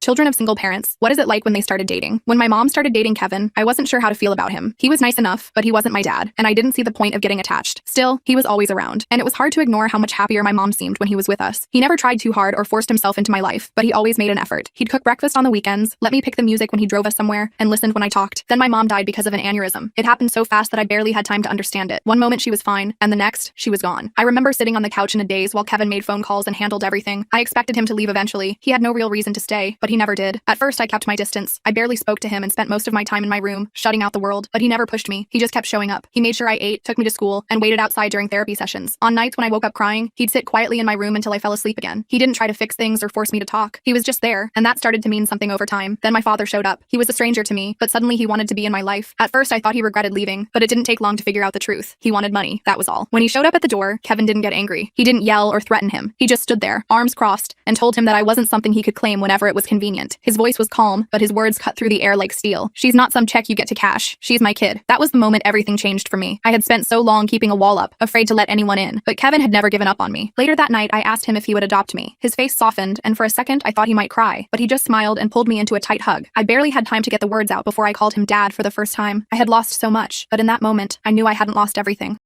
Children of single parents, what is it like when they started dating? When my mom started dating Kevin, I wasn't sure how to feel about him. He was nice enough, but he wasn't my dad, and I didn't see the point of getting attached. Still, he was always around, and it was hard to ignore how much happier my mom seemed when he was with us. He never tried too hard or forced himself into my life, but he always made an effort. He'd cook breakfast on the weekends, let me pick the music when he drove us somewhere, and listened when I talked. Then my mom died because of an aneurysm. It happened so fast that I barely had time to understand it. One moment she was fine, and the next, she was gone. I remember sitting on the couch in a daze while Kevin made phone calls and handled everything. I expected him to leave eventually. He had no real reason to stay, but he never did. At first, I kept my distance. I barely spoke to him and spent most of my time in my room, shutting out the world, but he never pushed me. He just kept showing up. He made sure I ate, took me to school, and waited outside during therapy sessions. On nights when I woke up crying, he'd sit quietly in my room until I fell asleep again. He didn't try to fix things or force me to talk. He was just there, and that started to mean something over time. Then my father showed up. He was a stranger to me, but suddenly he wanted to be in my life. At first, I thought he regretted leaving, but it didn't take long to figure out the truth. He wanted money, that was all. When he showed up at the door, Kevin didn't get angry. He didn't yell or threaten him. He just stood there, arms crossed, and told him that I wasn't something he could claim whenever it was convenient. His voice was calm, but his words cut through the air like steel. She's not some check you get to cash. She's my kid. That was the moment everything changed for me. I had spent so long keeping a wall up, afraid to let anyone in, but Kevin had never given up on me. Later that night, I asked him if he would adopt me. His face softened, and for a second, I thought he might cry, but he just smiled and pulled me into a tight hug. I barely had time to get the words out before I called him Dad for the first time. I had lost so much, but in that moment, I knew I hadn't lost everything.